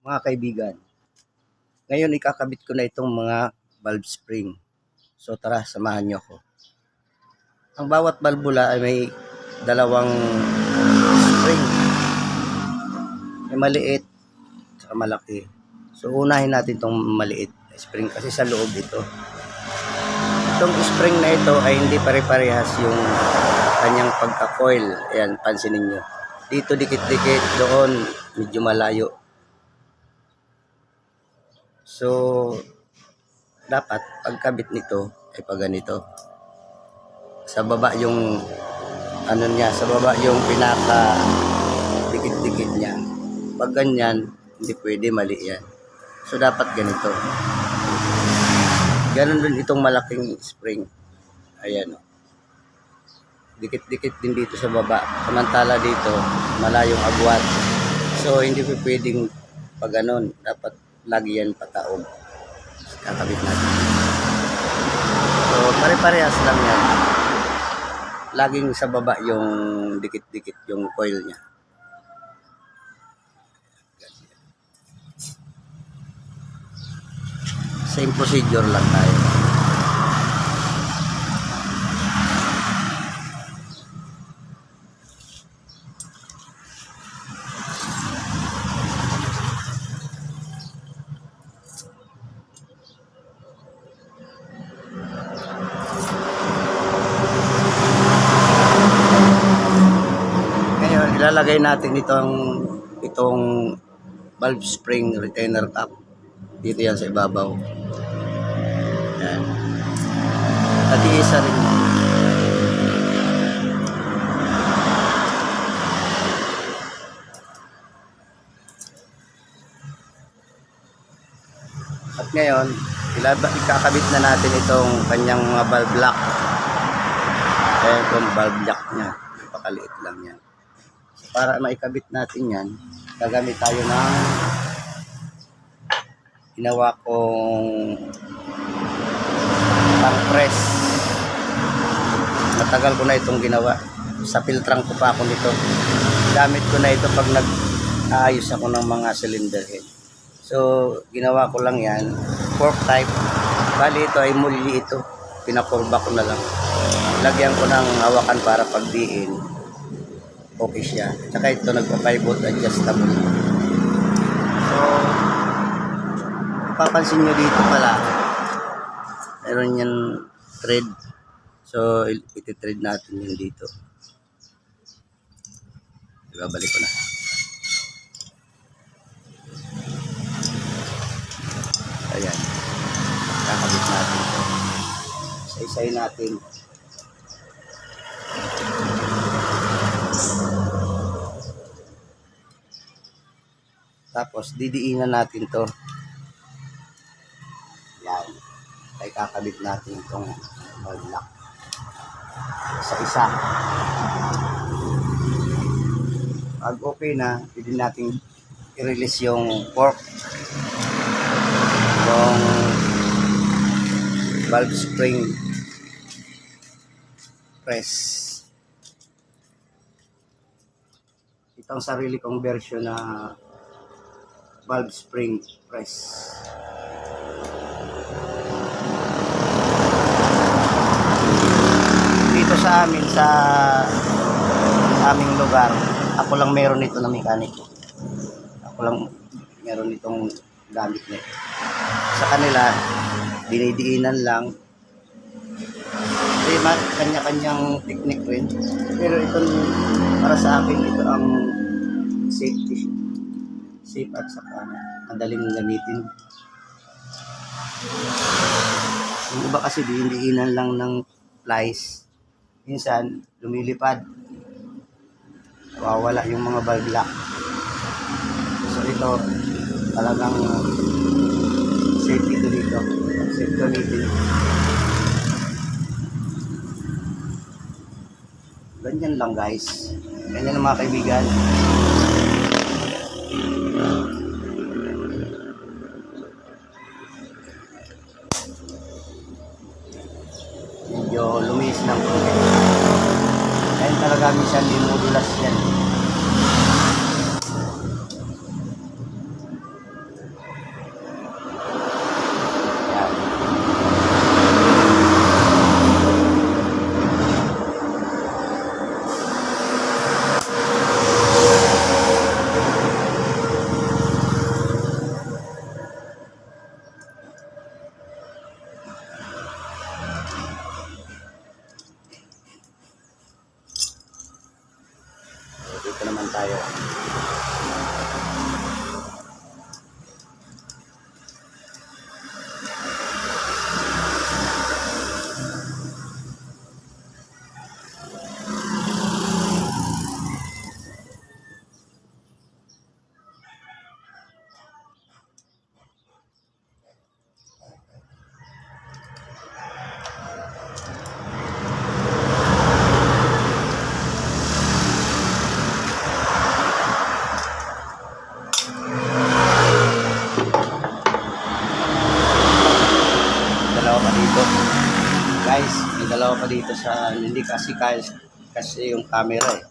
Mga kaibigan, ngayon ikakabit ko na itong mga valve spring. So tara, samahan nyo ako. Ang bawat balbula ay may dalawang spring. May maliit at malaki. So unahin natin itong maliit na spring kasi sa loob ito. Itong spring na ito ay hindi pare-parehas yung kanyang pagka-coil. Ayan, pansinin nyo. Dito dikit-dikit, doon medyo malayo. So, dapat pagkabit nito ay pag ganito. Sa baba yung ano niya, sa baba yung pinaka dikit-dikit niya. Pag ganyan, hindi pwede, mali yan. So, dapat ganito. Ganon din itong malaking spring. Ayan o. Dikit-dikit din dito sa baba. Samantala dito, malayong agwat. So, hindi pwedeng pag ganon. Dapat lagi yan pataog. Kakabit natin. So, pare-parehas lang yan. Laging sa baba yung dikit-dikit yung coil niya. Same procedure lang tayo. Ilalagay natin itong valve spring retainer cap dito yan sa ibabaw. Yan. At iisa rin. At ngayon, ikakabit na natin itong kanyang mga valve lock. Ayan itong valve lock niya. Napakaliit lang yan. Para maikabit natin yan, gagamit tayo ng ginawa kong pang press. Matagal ko na itong ginawa. Sa filtrang ko pa ako nito. Gamit ko na ito pag nag-aayos ako ng mga cylinder head. So, ginawa ko lang yan. Fork type. Bali ito ay muli ito. Pinakurba ko na lang. Lagyan ko ng hawakan para pagdiin. Okay siya. Tsaka ito nagpa 5 volt adjustable. So, papansin nyo dito pala, meron yan thread. So, iti-thread natin yun dito. Ibabalik ko na. Ayan. Kakabit natin ito. Isa-isay natin. Tapos, didiinan natin to. Yan. Ay kakabit natin itong valve lock. Isa-isa. Pag okay na, pwede natin i-release yung fork. Yung valve spring press. Ito ang sarili kong version na valve spring press. Dito sa amin sa aming lugar, ako lang meron nito na mekaniko. Ako lang meron nitong gamit nito. Sa kanila, dinidiinan lang. May kanya-kanyang technique rin. Pero ito para sa akin, ito ang safety. Safe at saka madaling gamitin. Yung iba kasi diinan lang ng plies. Minsan lumilipad. Nawawala yung mga valve lock. So ito talagang safety to dito. Safe gamitin. Ganyan lang guys. Ganyan lang mga kaibigan. Medyo lumis ng konti. Ayun talaga minsan dinudulas yan. dalawa pa dito sa hindi kasi yung camera eh.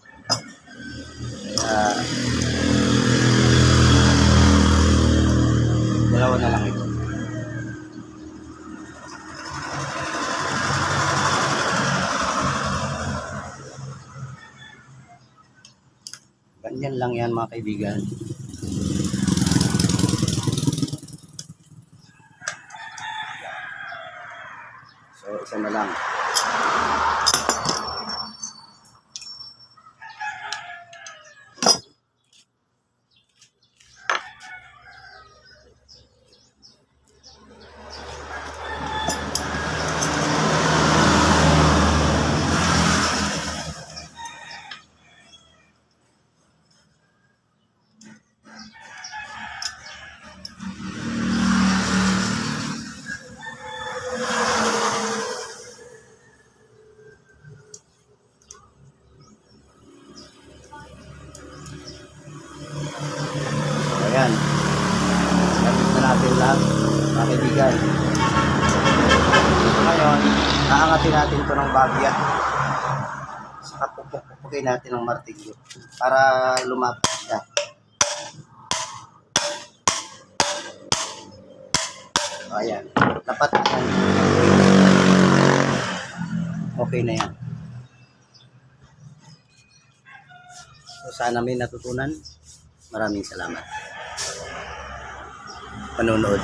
Kaya dalawa na lang ito. Ganyan lang yan mga kaibigan. So, isa na lang. Ayan. Tapos na natin lahat, mga kaibigan. Ngayon, aangatin natin ito ng bagya. Saka pupukpukin natin ng martilyo para lumapat siya. Ayan. Dapat na yan. Okay na yan. So, sana may natutunan. Maraming salamat. Panonood.